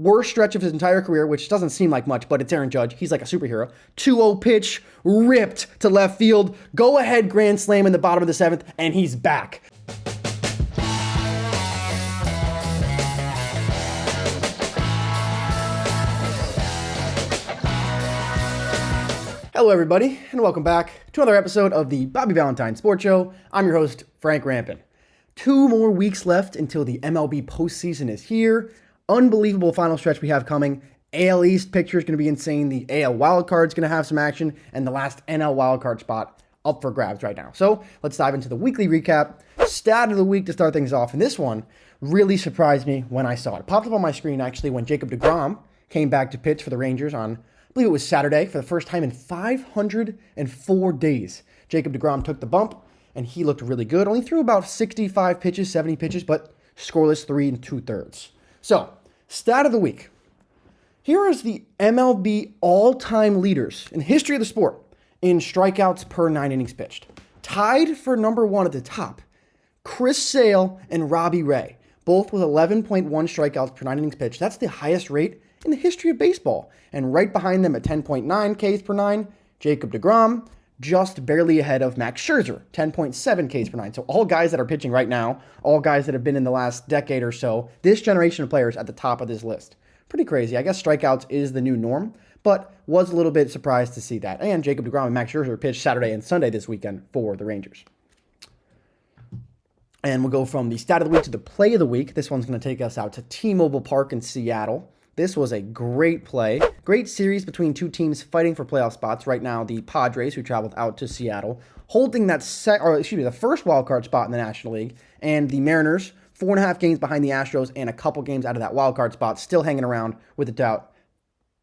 Worst stretch of his entire career, which doesn't seem like much, but it's Aaron Judge. He's like a superhero. 2-0 pitch, ripped to left field. Go ahead grand slam in the bottom of the 7th, and he's back. Hello, everybody, and welcome back to another episode of the Bobby Valentine Sports Show. I'm your host, Frank Rampin. 2 more weeks left until the MLB postseason is here. Unbelievable final stretch we have coming. AL East picture is going to be insane. The AL wildcard is going to have some action, and the last NL wildcard spot up for grabs right now. So let's dive into the weekly recap. Stat of the week to start things off, and this one really surprised me when I saw it. It popped up on my screen actually when Jacob deGrom came back to pitch for the Rangers on, I believe it was Saturday, for the first time in 504 days. Jacob deGrom took the bump, and he looked really good. Only threw about 65 pitches, 70 pitches, but scoreless 3 2/3. So, stat of the week. Here is the MLB all-time leaders in the history of the sport in strikeouts per 9 innings pitched. Tied for number 1 at the top, Chris Sale and Robbie Ray, both with 11.1 strikeouts per 9 innings pitched. That's the highest rate in the history of baseball. And right behind them at 10.9 Ks per 9, Jacob deGrom, just barely ahead of Max Scherzer, 10.7 Ks per 9. So all guys that are pitching right now, all guys that have been in the last decade or so, this generation of players at the top of this list. Pretty crazy. I guess strikeouts is the new norm, but was a little bit surprised to see that. And Jacob deGrom and Max Scherzer pitched Saturday and Sunday this weekend for the Rangers. And we'll go from the stat of the week to the play of the week. This one's going to take us out to T-Mobile Park in Seattle. This was a great play. Great series between two teams fighting for playoff spots. Right now, the Padres, who traveled out to Seattle, holding that the first wild card spot in the National League, and the Mariners, 4.5 games behind the Astros and a couple games out of that wild card spot, still hanging around with about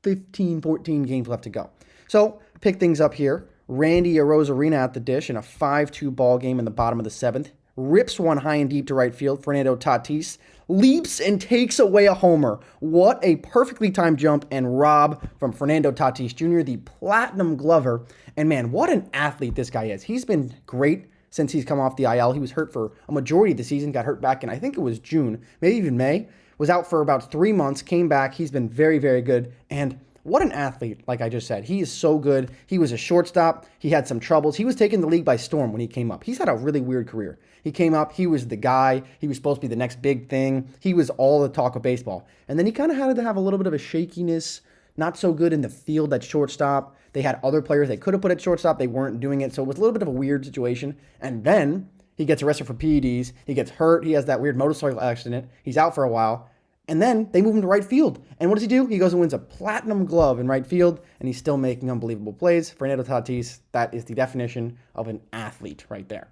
15, 14 games left to go. So, pick things up here. Randy Arozarena at the dish in a 5-2 ball game in the bottom of the 7th. Rips one high and deep to right field. Fernando Tatis leaps and takes away a homer. What a perfectly timed jump and rob from Fernando Tatis Jr., the Platinum Glover. And man, what an athlete this guy is. He's been great since he's come off the IL. He was hurt for a majority of the season, got hurt back in, I think it was June, maybe even May. Was out for about 3 months, came back. He's been very, very good. And what an athlete, like I just said. He is so good. He was a shortstop. He had some troubles. He was taking the league by storm when he came up. He's had a really weird career. He came up, he was the guy. He was supposed to be the next big thing. He was all the talk of baseball. And then he kind of had to have a little bit of a shakiness, not so good in the field at shortstop. They had other players they could have put at shortstop. They weren't doing it. So it was a little bit of a weird situation. And then he gets arrested for PEDs. He gets hurt. He has that weird motorcycle accident. He's out for a while. And then they move him to right field. And what does he do? He goes and wins a Platinum Glove in right field, and he's still making unbelievable plays. Fernando Tatis, that is the definition of an athlete right there.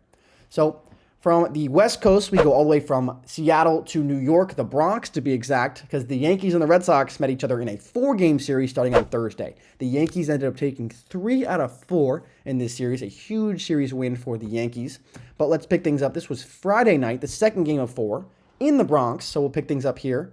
So from the West Coast, we go all the way from Seattle to New York, the Bronx to be exact, because the Yankees and the Red Sox met each other in a 4-game series starting on Thursday. The Yankees ended up taking 3 out of 4 in this series, a huge series win for the Yankees. But let's pick things up. This was Friday night, the second game of 4 in the Bronx, so we'll pick things up here.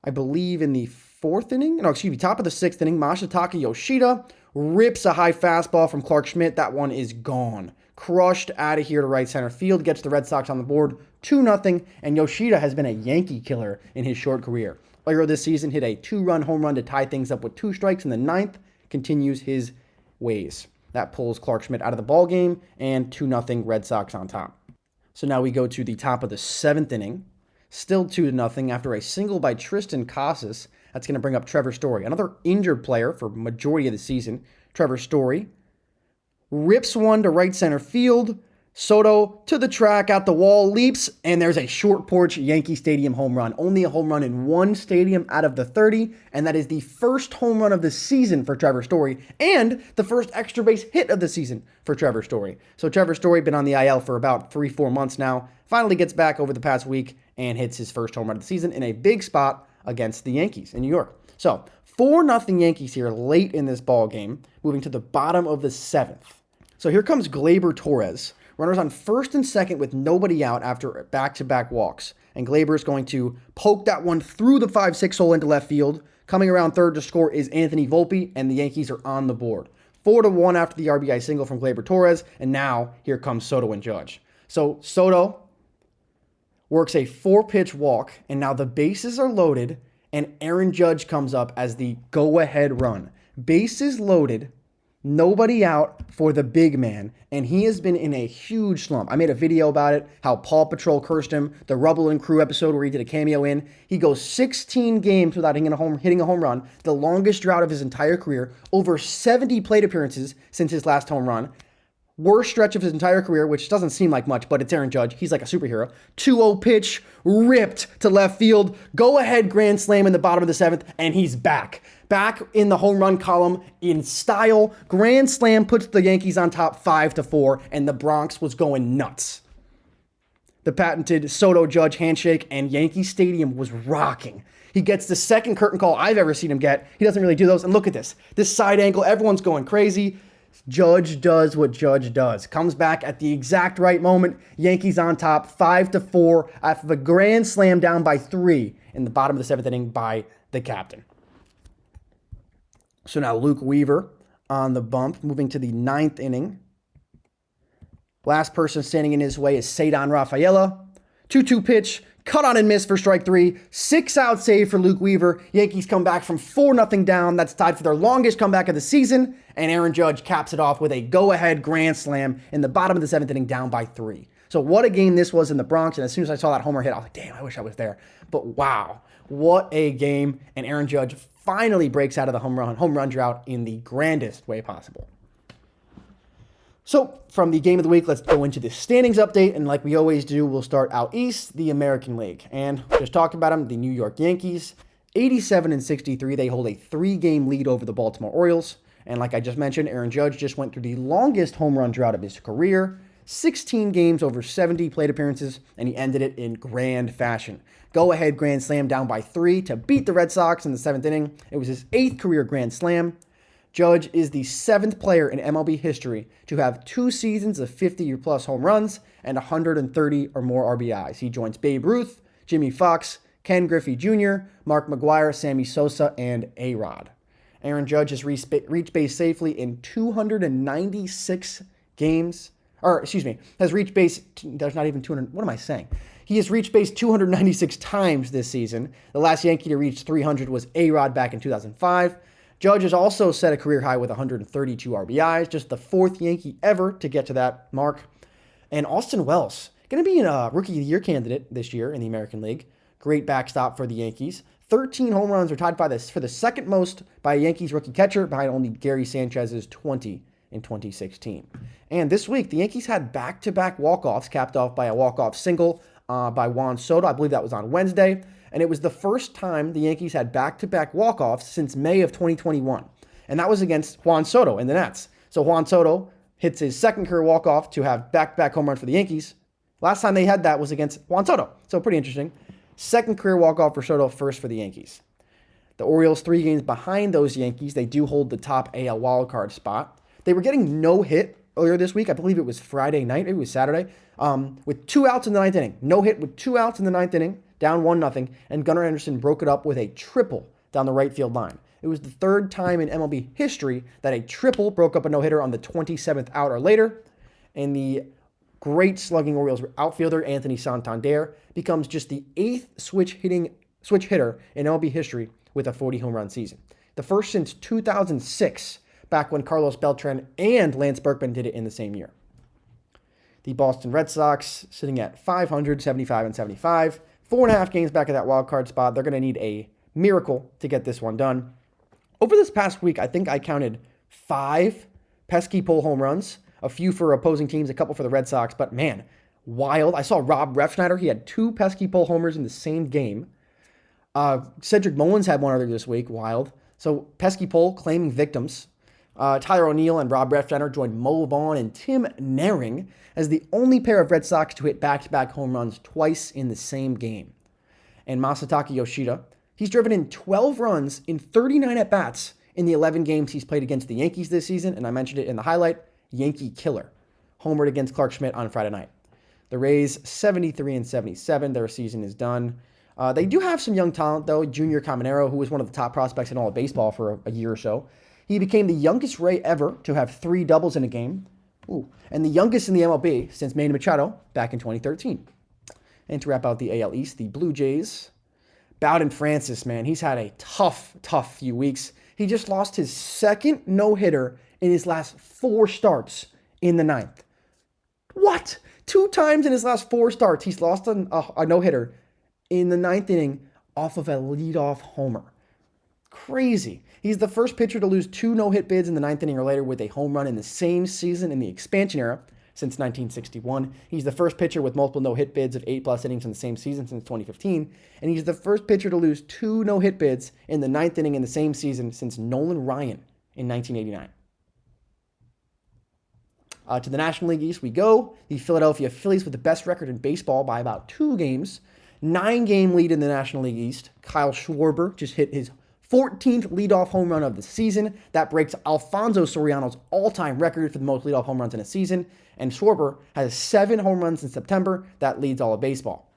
I believe in the top of the 6th inning, Masataka Yoshida rips a high fastball from Clark Schmidt. That one is gone. Crushed out of here to right center field, gets the Red Sox on the board, 2-0, and Yoshida has been a Yankee killer in his short career. Earlier this season, hit a 2-run home run to tie things up with 2 strikes in the 9th, continues his ways. That pulls Clark Schmidt out of the ballgame, and 2-0 Red Sox on top. So now we go to the top of the 7th inning. Still 2-0 after a single by Tristan Casas. That's going to bring up Trevor Story, another injured player for majority of the season. Trevor Story rips one to right center field. Soto to the track, out the wall, leaps, and there's a short porch Yankee Stadium home run. Only a home run in one stadium out of the 30, and that is the first home run of the season for Trevor Story, and the first extra base hit of the season for Trevor Story. So Trevor Story, been on the IL for about 3-4 months now, finally gets back over the past week and hits his first home run of the season in a big spot against the Yankees in New York. So 4-0 Yankees here late in this ball game, moving to the bottom of the 7th. So here comes Gleyber Torres. Runners on first and second with nobody out after back-to-back walks. And Gleyber is going to poke that one through the 5-6 hole into left field. Coming around third to score is Anthony Volpe, and the Yankees are on the board. 4-1 after the RBI single from Gleyber Torres, and now here comes Soto and Judge. So Soto works a 4-pitch walk, and now the bases are loaded, and Aaron Judge comes up as the go-ahead run. Bases loaded, nobody out for the big man, and he has been in a huge slump. I made a video about it, how Paw Patrol cursed him, the Rubble and Crew episode where he did a cameo in. He goes 16 games without hitting a home run, the longest drought of his entire career, over 70 plate appearances since his last home run. Worst stretch of his entire career, which doesn't seem like much, but it's Aaron Judge. He's like a superhero. 2-0 pitch, ripped to left field. Go-ahead grand slam in the bottom of the seventh, and he's back. Back in the home run column in style. Grand slam puts the Yankees on top 5-4, and the Bronx was going nuts. The patented Soto-Judge handshake, and Yankee Stadium was rocking. He gets the second curtain call I've ever seen him get. He doesn't really do those, and look at this. This side angle, everyone's going crazy. Judge does what Judge does. Comes back at the exact right moment. Yankees on top 5-4 after the grand slam down by 3 in the bottom of the seventh inning by the captain. So now Luke Weaver on the bump, moving to the ninth inning. Last person standing in his way is Cedar Rafaela. 2-2 pitch, cut on and miss for strike 3. 6-out save for Luke Weaver. Yankees come back from 4-0 down. That's tied for their longest comeback of the season. And Aaron Judge caps it off with a go-ahead grand slam in the bottom of the seventh inning down by 3. So what a game this was in the Bronx. And as soon as I saw that homer hit, I was like, damn, I wish I was there. But wow, what a game. And Aaron Judge finally breaks out of the home run drought in the grandest way possible. So from the game of the week, let's go into the standings update. And like we always do, we'll start out east, the American League. And just talk about them, the New York Yankees, 87-63. They hold a 3-game lead over the Baltimore Orioles. And like I just mentioned, Aaron Judge just went through the longest home run drought of his career, 16 games over 70 plate appearances, and he ended it in grand fashion. Go-ahead grand slam down by 3 to beat the Red Sox in the 7th inning. It was his 8th career grand slam. Judge is the 7th player in MLB history to have 2 seasons of 50-plus home runs and 130 or more RBIs. He joins Babe Ruth, Jimmy Fox, Ken Griffey Jr., Mark McGwire, Sammy Sosa, and A-Rod. Aaron Judge has reached base safely in 296 games. Has reached base, there's not even 200, what am I saying? He has reached base 296 times this season. The last Yankee to reach 300 was A-Rod back in 2005. Judge has also set a career high with 132 RBIs, just the 4th Yankee ever to get to that mark. And Austin Wells, going to be a Rookie of the Year candidate this year in the American League. Great backstop for the Yankees. 13 home runs are tied for the second most by a Yankees rookie catcher, behind only Gary Sanchez's 20 in 2016. And this week, the Yankees had back-to-back walk-offs, capped off by a walk-off single by Juan Soto. I believe that was on Wednesday. And it was the first time the Yankees had back-to-back walk-offs since May of 2021. And that was against Juan Soto in the Nats. So Juan Soto hits his second career walk-off to have back-to-back home runs for the Yankees. Last time they had that was against Juan Soto. So pretty interesting. Second career walk-off for Soto, first for the Yankees. The Orioles 3 games behind those Yankees. They do hold the top AL wildcard spot. They were getting no hit earlier this week. I believe it was Friday night. Maybe it was Saturday. With 2 outs in the 9th inning. No hit with 2 outs in the 9th inning. Down 1-0. And Gunnar Henderson broke it up with a triple down the right field line. It was the 3rd time in MLB history that a triple broke up a no-hitter on the 27th out or later. And the great slugging Orioles outfielder Anthony Santander becomes just the 8th switch hitter in MLB history with a 40 home run season. The first since 2006, back when Carlos Beltran and Lance Berkman did it in the same year. The Boston Red Sox sitting at 500, 75-75. 4.5 games back of that wild card spot. They're going to need a miracle to get this one done. Over this past week, I think I counted 5 pesky pull home runs, a few for opposing teams, a couple for the Red Sox, but man, wild. I saw Rob Refsnyder. He had 2 pesky pull homers in the same game. Cedric Mullins had one earlier this week. Wild. So pesky pull claiming victims. Tyler O'Neill and Rob Refsnyder joined Mo Vaughn and Tim Naring as the only pair of Red Sox to hit back-to-back home runs twice in the same game. And Masataka Yoshida, he's driven in 12 runs in 39 at-bats in the 11 games he's played against the Yankees this season, and I mentioned it in the highlight, Yankee killer. Homered against Clark Schmidt on Friday night. The Rays, 73-77, their season is done. They do have some young talent, though. Junior Caminero, who was one of the top prospects in all of baseball for a year or so. He became the youngest Ray ever to have 3 doubles in a game. And the youngest in the MLB since Manny Machado back in 2013. And to wrap out the AL East, the Blue Jays Bowden Francis, man, he's had a tough few weeks. He just lost his second no-hitter in his last 4 starts in the ninth. What? 2 times in his last 4 starts, he's lost a no-hitter in the ninth inning off of a leadoff homer. Crazy. He's the first pitcher to lose 2 no-hit bids in the ninth inning or later with a home run in the same season in the expansion era since 1961. He's the first pitcher with multiple no-hit bids of 8+ innings in the same season since 2015. And he's the first pitcher to lose 2 no-hit bids in the ninth inning in the same season since Nolan Ryan in 1989. To the National League East we go. The Philadelphia Phillies with the best record in baseball by about 2 games. 9-game lead in the National League East. Kyle Schwarber just hit his 14th leadoff home run of the season. That breaks Alfonso Soriano's all-time record for the most leadoff home runs in a season. And Schwarber has 7 home runs in September. That leads all of baseball.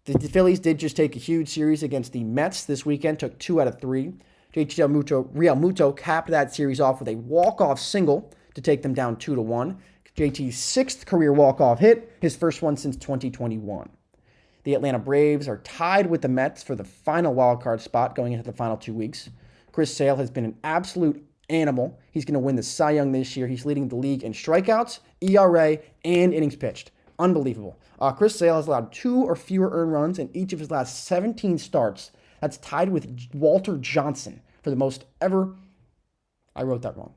The Phillies did just take a huge series against the Mets this weekend. Took 2 out of 3. JT Realmuto capped that series off with a walk-off single to take them down 2-1. JT's 6th career walk-off hit, his first one since 2021. The Atlanta Braves are tied with the Mets for the final wildcard spot going into the final 2 weeks. Chris Sale has been an absolute animal. He's going to win the Cy Young this year. He's leading the league in strikeouts, ERA, and innings pitched. Unbelievable. Chris Sale has allowed 2 or fewer earned runs in each of his last 17 starts. That's tied with Walter Johnson for the most ever. I wrote that wrong.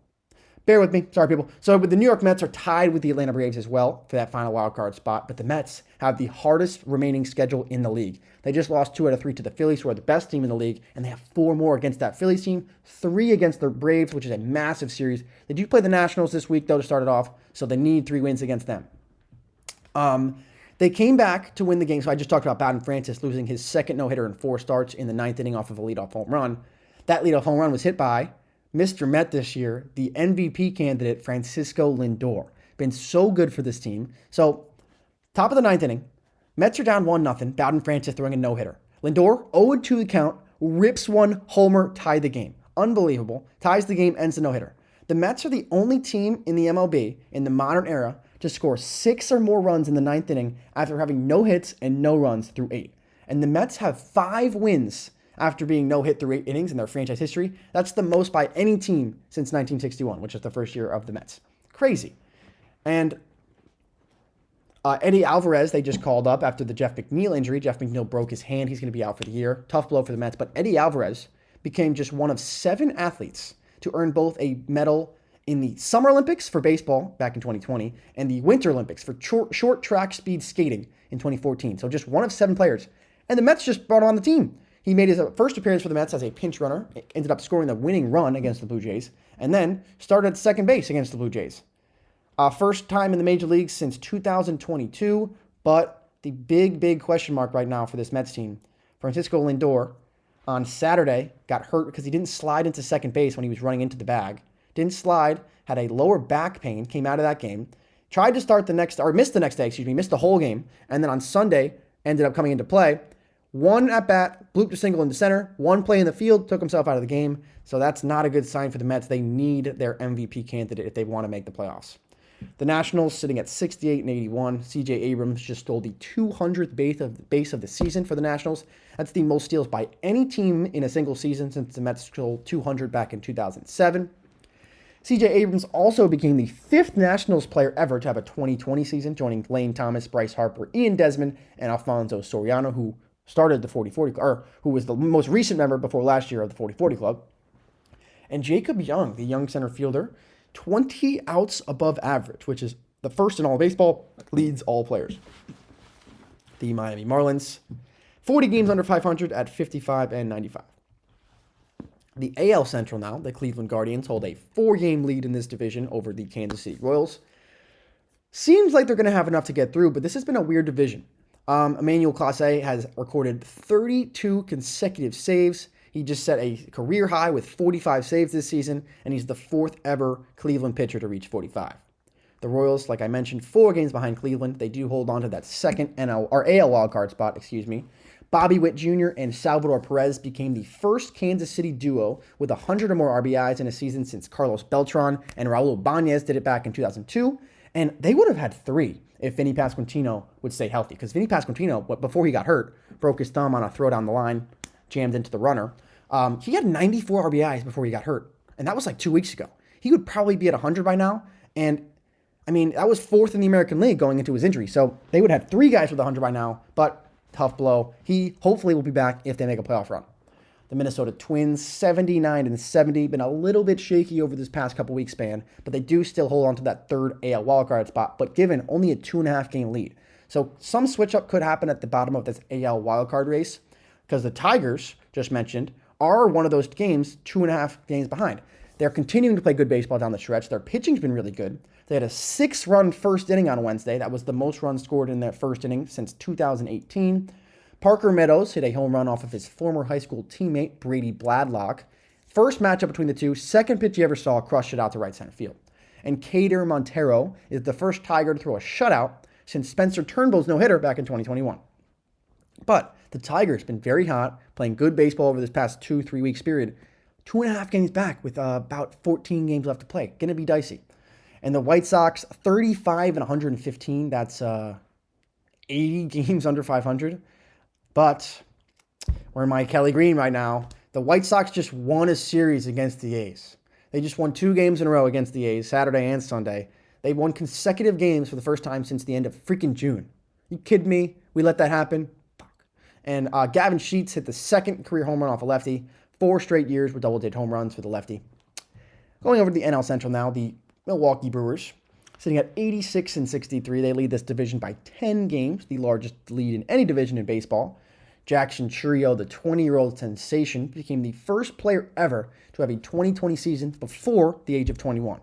Bear with me. Sorry, people. So the New York Mets are tied with the Atlanta Braves as well for that final wildcard spot, but the Mets have the hardest remaining schedule in the league. They just lost 2 out of 3 to the Phillies, who are the best team in the league, and they have 4 more against that Phillies team, 3 against the Braves, which is a massive series. They do play the Nationals this week, though, to start it off, so they need 3 wins against them. They came back to win the game, so I just talked about Bowden Francis losing his second no-hitter in 4 starts in the ninth inning off of a leadoff home run. That leadoff home run was hit by Mr. Met this year, the MVP candidate, Francisco Lindor. Been so good for this team. So, top of the ninth inning, Mets are down 1-0, Bowden Francis throwing a no-hitter. Lindor, 0-2 the count, rips one homer, tie the game. Unbelievable. Ties the game, ends the no-hitter. The Mets are the only team in the MLB in the modern era to score 6 or more runs in the ninth inning after having no hits and no runs through 8. And the Mets have 5 wins after being no-hit through 8 innings in their franchise history. That's the most by any team since 1961, which is the first year of the Mets. Crazy. And Eddie Alvarez, they just called up after the Jeff McNeil injury. Jeff McNeil broke his hand. He's going to be out for the year. Tough blow for the Mets. But Eddie Alvarez became just one of 7 athletes to earn both a medal in the Summer Olympics for baseball back in 2020 and the Winter Olympics for short track speed skating in 2014. So just one of 7 players. And the Mets just brought him on the team. He made his first appearance for the Mets as a pinch runner, ended up scoring the winning run against the Blue Jays, and then started at second base against the Blue Jays. First time in the major leagues since 2022, but the big question mark right now for this Mets team, Francisco Lindor, on Saturday got hurt because he didn't slide into second base when he was running into the bag. Didn't slide, had a lower back pain, came out of that game, tried to start missed the next day, missed the whole game, and then on Sunday ended up coming into play. 1 at bat, blooped a single into center, 1 play in the field, took himself out of the game. So that's not a good sign for the Mets. They need their MVP candidate if they want to make the playoffs. The Nationals sitting at 68-81. CJ Abrams just stole the 200th base of the season for the Nationals. That's the most steals by any team in a single season since the Mets stole 200 back in 2007. CJ Abrams also became the 5th Nationals player ever to have a 2020 season, joining Lane Thomas, Bryce Harper, Ian Desmond, and Alfonso Soriano, who started the 40-40, or who was the most recent member before last year of the 40-40 club. And Jacob Young, the young center fielder, 20 outs above average, which is the first in all of baseball, leads all players. The Miami Marlins, 40 games under 500 at 55-95. The AL Central now, the Cleveland Guardians hold a 4-game lead in this division over the Kansas City Royals. Seems like they're going to have enough to get through, but this has been a weird division. Emmanuel Clase has recorded 32 consecutive saves. He just set a career high with 45 saves this season, and he's the 4th ever Cleveland pitcher to reach 45. The Royals, like I mentioned, 4 games behind Cleveland. They do hold on to that second AL wildcard spot, Bobby Witt Jr. and Salvador Perez became the first Kansas City duo with 100 or more RBIs in a season since Carlos Beltran and Raul Bañez did it back in 2002. And they would have had 3 if Vinny Pasquantino would stay healthy. Because Vinny Pasquantino, before he got hurt, broke his thumb on a throw down the line. jammed into the runner. He had 94 RBIs before he got hurt, and that was like 2 weeks ago. He would probably be at 100 by now, and I mean, that was fourth in the American League going into his injury. So they would have 3 guys with 100 by now, but tough blow. He hopefully will be back if they make a playoff run. The Minnesota Twins, 79-70, been a little bit shaky over this past couple weeks span, but they do still hold on to that third AL wildcard spot, but given only a 2.5 game lead. So some switch up could happen at the bottom of this AL wildcard race, because the Tigers, just mentioned, are one of those games 2.5 games behind. They're continuing to play good baseball down the stretch. Their pitching's been really good. They had a 6-run first inning on Wednesday. That was the most runs scored in that first inning since 2018. Parker Meadows hit a home run off of his former high school teammate, Brady Bladlock. First matchup between the two, second pitch you ever saw, crushed it out to right center field. And Kader Montero is the first Tiger to throw a shutout since Spencer Turnbull's no-hitter back in 2021. But the Tigers been very hot, playing good baseball over this past 2-3 weeks period. 2.5 games back with about 14 games left to play. Going to be dicey. And the White Sox, 35-115. That's 80 games under 500. But we're Mike Kelly Green right now. The White Sox just won a series against the A's. They just won 2 games in a row against the A's, Saturday and Sunday. They won consecutive games for the first time since the end of freaking June. You kidding me? We let that happen? Fuck. And Gavin Sheets hit the second career home run off a lefty. 4 straight years with double-digit home runs for the lefty. Going over to the NL Central now, the Milwaukee Brewers, sitting at 86-63. They lead this division by 10 games, the largest lead in any division in baseball. Jackson Chourio, the 20-year-old sensation, became the first player ever to have a 2020 season before the age of 21.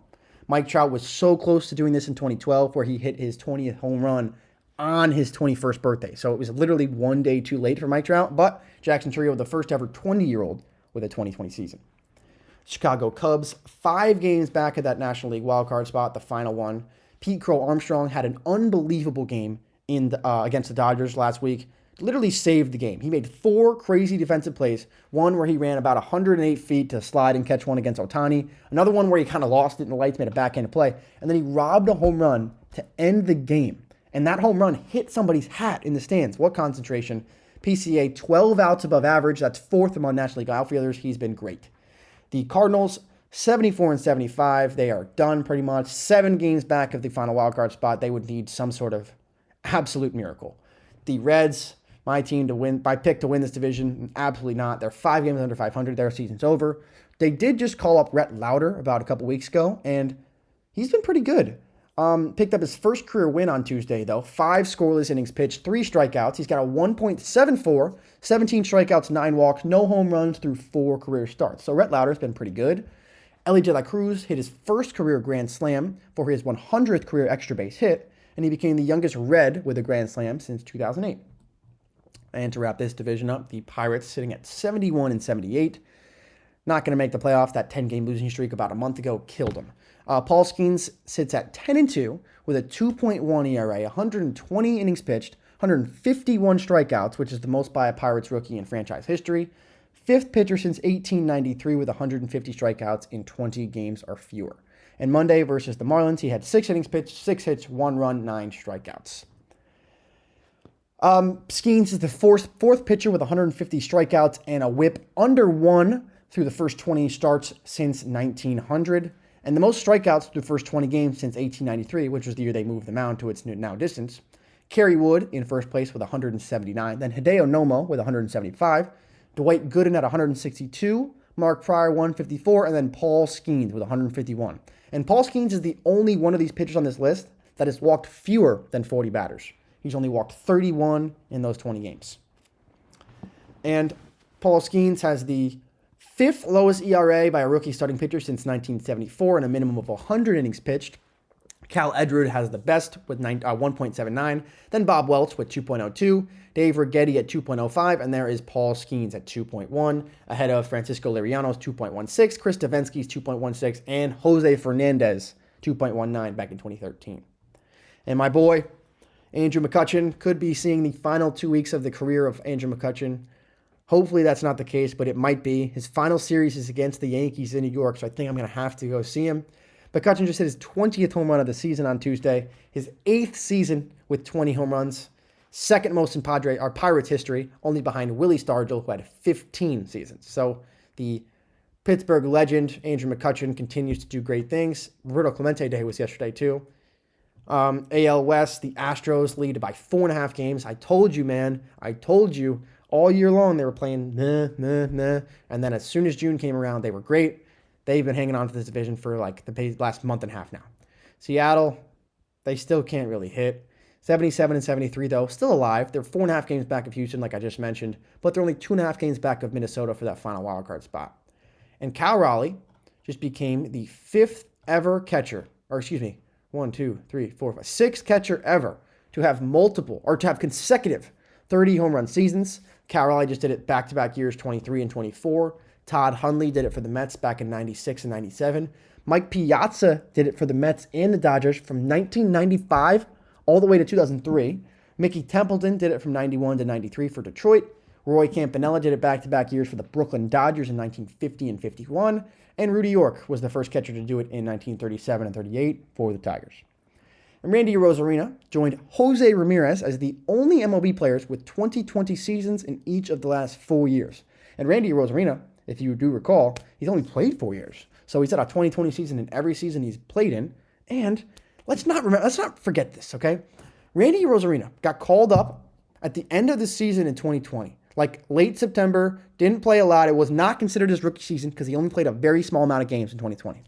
Mike Trout was so close to doing this in 2012, where he hit his 20th home run on his 21st birthday. So it was literally one day too late for Mike Trout, but Jackson Chourio, the first ever 20-year-old with a 2020 season. Chicago Cubs, 5 games back at that National League wildcard spot, the final one. Pete Crow Armstrong had an unbelievable game against the Dodgers last week. Literally saved the game. He made 4 crazy defensive plays. One where he ran about 108 feet to slide and catch one against Ohtani. Another one where he kind of lost it in the lights, made a backhand play. And then he robbed a home run to end the game. And that home run hit somebody's hat in the stands. What concentration. PCA 12 outs above average. That's 4th among National League outfielders. He's been great. The Cardinals, 74-75. They are done pretty much. 7 games back of the final wildcard spot. They would need some sort of absolute miracle. The Reds, my team to win, my pick to win this division, absolutely not. They're 5 games under 500. Their season's over. They did just call up Rhett Lauder about a couple weeks ago, and he's been pretty good. Picked up his first career win on Tuesday, though. 5 scoreless innings pitched, 3 strikeouts. He's got a 1.74, 17 strikeouts, 9 walks, no home runs through 4 career starts. So Rhett Lauder's been pretty good. Ellie De La Cruz hit his first career grand slam for his 100th career extra base hit, and he became the youngest Red with a grand slam since 2008. And to wrap this division up, the Pirates sitting at 71-78. Not going to make the playoffs. That 10-game losing streak about a month ago killed them. Paul Skeens sits at 10-2 with a 2.1 ERA, 120 innings pitched, 151 strikeouts, which is the most by a Pirates rookie in franchise history. 5th pitcher since 1893 with 150 strikeouts in 20 games or fewer. And Monday versus the Marlins, he had 6 innings pitched, 6 hits, 1 run, 9 strikeouts. Skeens is the fourth pitcher with 150 strikeouts and a whip under 1 through the first 20 starts since 1900. And the most strikeouts through the first 20 games since 1893, which was the year they moved the mound to its now distance. Kerry Wood in first place with 179. Then Hideo Nomo with 175. Dwight Gooden at 162. Mark Pryor 154. And then Paul Skeens with 151. And Paul Skeens is the only one of these pitchers on this list that has walked fewer than 40 batters. He's only walked 31 in those 20 games. And Paul Skeens has the 5th lowest ERA by a rookie starting pitcher since 1974 and a minimum of 100 innings pitched. Cal Edward has the best with 1.79. Then Bob Welch with 2.02. Dave Righetti at 2.05. And there is Paul Skeens at 2.1. Ahead of Francisco Liriano's 2.16. Chris Davinsky's 2.16. And Jose Fernandez 2.19 back in 2013. And my boy, Andrew McCutchen, could be seeing the final 2 weeks of the career of Andrew McCutchen. Hopefully that's not the case, but it might be. His final series is against the Yankees in New York, so I think I'm going to have to go see him. McCutchen just hit his 20th home run of the season on Tuesday, his 8th season with 20 home runs. second most in Pirates history, only behind Willie Stargell, who had 15 seasons. So the Pittsburgh legend, Andrew McCutchen, continues to do great things. Roberto Clemente Day was yesterday, too. AL West, the Astros lead by 4.5 games. I told you, man. I told you. All year long, they were playing nah. And then as soon as June came around, they were great. They've been hanging on to this division for like the last month and a half now. Seattle, they still can't really hit. 77 and 73, though, still alive. They're 4.5 games back of Houston, like I just mentioned, but they're only 2.5 games back of Minnesota for that final wildcard spot. And Cal Raleigh just became the 5th ever catcher, or excuse me, 1, 2, 3, 4, 5, 6th catcher ever to have consecutive 30 home run seasons. Cal Raleigh just did it back-to-back years, 23 and 24. Todd Hundley did it for the Mets back in 96 and 97. Mike Piazza did it for the Mets and the Dodgers from 1995 all the way to 2003. Mickey Templeton did it from 91 to 93 for Detroit. Roy Campanella did it back-to-back years for the Brooklyn Dodgers in 1950 and 51. And Rudy York was the first catcher to do it in 1937 and 38 for the Tigers. And Randy Arozarena joined Jose Ramirez as the only MLB players with 2020 seasons in each of the last 4 years. And Randy Arozarena, if you do recall, he's only played 4 years. So he's had a 2020 season in every season he's played in. And let's not forget this, okay? Randy Arozarena got called up at the end of the season in 2020, like late September, didn't play a lot. It was not considered his rookie season because he only played a very small amount of games in 2020.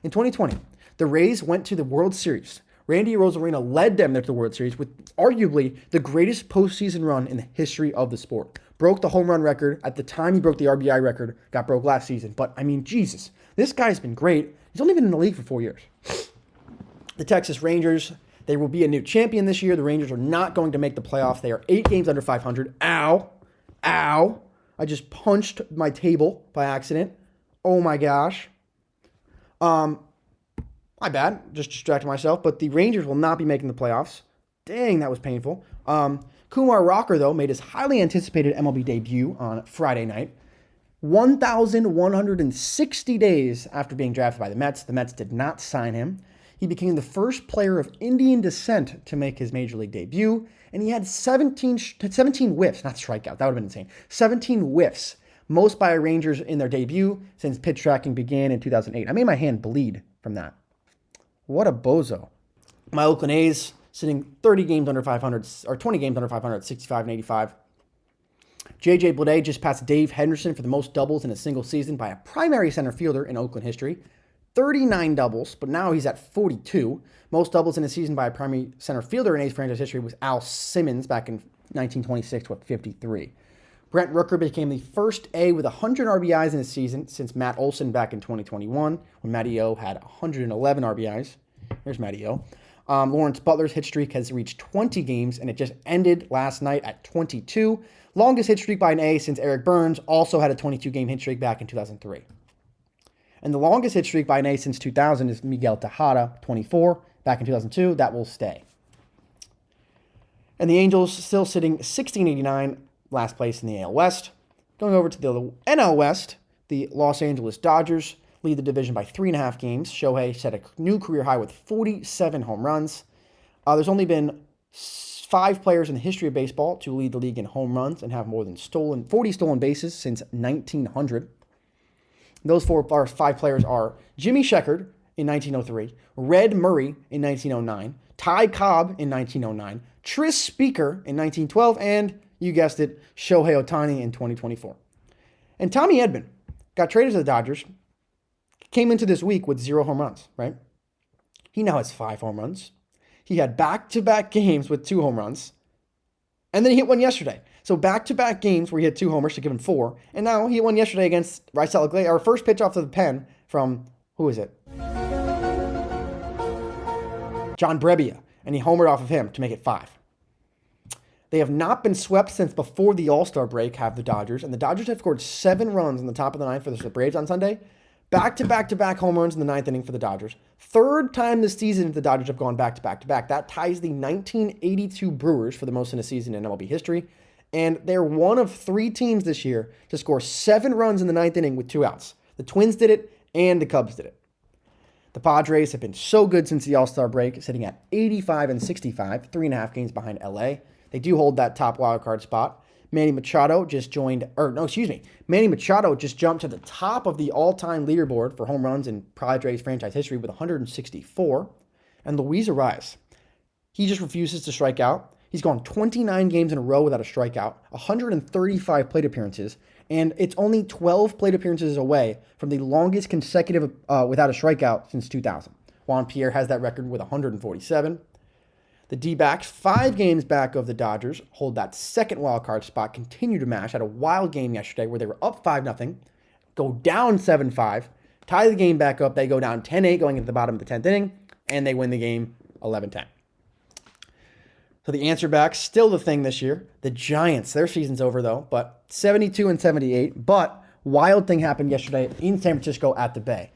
In 2020, the Rays went to the World Series. Randy Arozarena led them to the World Series with arguably the greatest postseason run in the history of the sport. Broke the home run record. At the time, he broke the RBI record. Got broke last season. But, I mean, Jesus. This guy's been great. He's only been in the league for 4 years. The Texas Rangers, they will be a new champion this year. The Rangers are not going to make the playoffs. They are 8 games under 500. Ow. I just punched my table by accident. Oh, my gosh. My bad. Just distracted myself. But the Rangers will not be making the playoffs. Dang, that was painful. Kumar Rocker, though, made his highly anticipated MLB debut on Friday night. 1,160 days after being drafted by the Mets. The Mets did not sign him. He became the first player of Indian descent to make his major league debut. And he had 17 whiffs. Not strikeouts. That would have been insane. 17 whiffs. Most by Rangers in their debut since pitch tracking began in 2008. I made my hand bleed from that. What a bozo. My Oakland A's sitting 30 games under 500, or 20 games under 500, 65 and 85. J.J. Bleday just passed Dave Henderson for the most doubles in a single season by a primary center fielder in Oakland history. 39 doubles, but now he's at 42. Most doubles in a season by a primary center fielder in A's franchise history was Al Simmons back in 1926 with 53. Brent Rooker became the first A with 100 RBIs in a season since Matt Olson back in 2021, when Matty O had 111 RBIs. There's Matty O. Lawrence Butler's hit streak has reached 20 games, and it just ended last night at 22. Longest hit streak by an A since Eric Burns also had a 22-game hit streak back in 2003. And the longest hit streak by an A since 2000 is Miguel Tejada, 24, back in 2002. That will stay. And the Angels still sitting 1689, last place in the AL West. Going over to the NL West, the Los Angeles Dodgers lead the division by 3.5 games. Shohei set a new career high with 47 home runs. There's only been 5 players in the history of baseball to lead the league in home runs and have more than 40 stolen bases since 1900. Those 5 players are Jimmy Sheckard in 1903, Red Murray in 1909, Ty Cobb in 1909, Tris Speaker in 1912, and, you guessed it, Shohei Ohtani in 2024. And Tommy Edman got traded to the Dodgers, came into this week with 0 home runs, right? He now has 5 home runs. He had back-to-back games with 2 home runs, and then he hit one yesterday. So back-to-back games where he had 2 homers to give him 4, and now he hit one yesterday against Raisel Iglesias, our first pitch off the pen from, who is it? John Brebbia, and he homered off of him to make it 5. They have not been swept since before the All-Star break, have the Dodgers, and the Dodgers have scored 7 runs in the top of the ninth for the Braves on Sunday. Back-to-back-to-back home runs in the 9th inning for the Dodgers. 3rd time this season the Dodgers have gone back-to-back-to-back. That ties the 1982 Brewers for the most in a season in MLB history. And they're one of 3 teams this year to score 7 runs in the 9th inning with 2 outs. The Twins did it, and the Cubs did it. The Padres have been so good since the All-Star break, sitting at 85 and 65, 3.5 games behind LA. They do hold that top wild card spot. Manny Machado just Manny Machado just jumped to the top of the all-time leaderboard for home runs in Padres franchise history with 164. And Luis Arias, he just refuses to strike out. He's gone 29 games in a row without a strikeout, 135 plate appearances, and it's only 12 plate appearances away from the longest consecutive without a strikeout since 2000. Juan Pierre has that record with 147. The D-backs, 5 games back of the Dodgers, hold that second wildcard spot, continue to mash. Had a wild game yesterday where they were up 5-0, go down 7-5, tie the game back up. They go down 10-8 going into the bottom of the 10th inning, and they win the game 11-10. So the answer back, still the thing this year. The Giants, their season's over though, but 72-78. But wild thing happened yesterday in San Francisco at the Bay.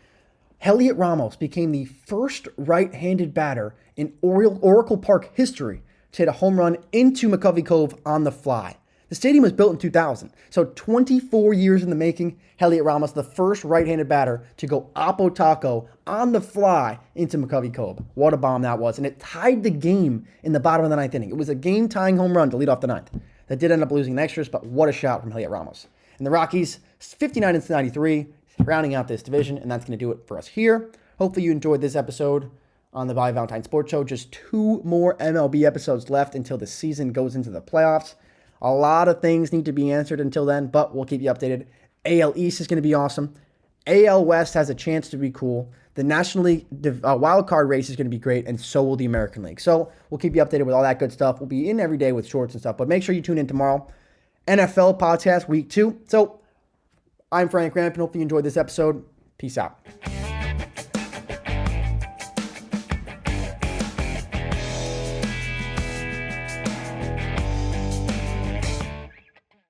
Heliot Ramos became the first right-handed batter in Oracle Park history to hit a home run into McCovey Cove on the fly. The stadium was built in 2000, so 24 years in the making. Heliot Ramos, the first right-handed batter to go oppo taco on the fly into McCovey Cove. What a bomb that was, and it tied the game in the bottom of the 9th inning. It was a game-tying home run to lead off the 9th. That did end up losing in extras, but what a shot from Heliot Ramos. And the Rockies, 59-93, rounding out this division, and that's going to do it for us here. Hopefully you enjoyed this episode on the Valentine Sports Show. Just 2 more MLB episodes left until the season goes into the playoffs. A lot of things need to be answered until then, but we'll keep you updated. AL East is going to be awesome. AL West has a chance to be cool. The National League wild card race is going to be great, and so will the American League. So we'll keep you updated with all that good stuff. We'll be in every day with shorts and stuff, but make sure you tune in tomorrow. NFL podcast week 2. So I'm Frank Rampin. Hope you enjoyed this episode. Peace out.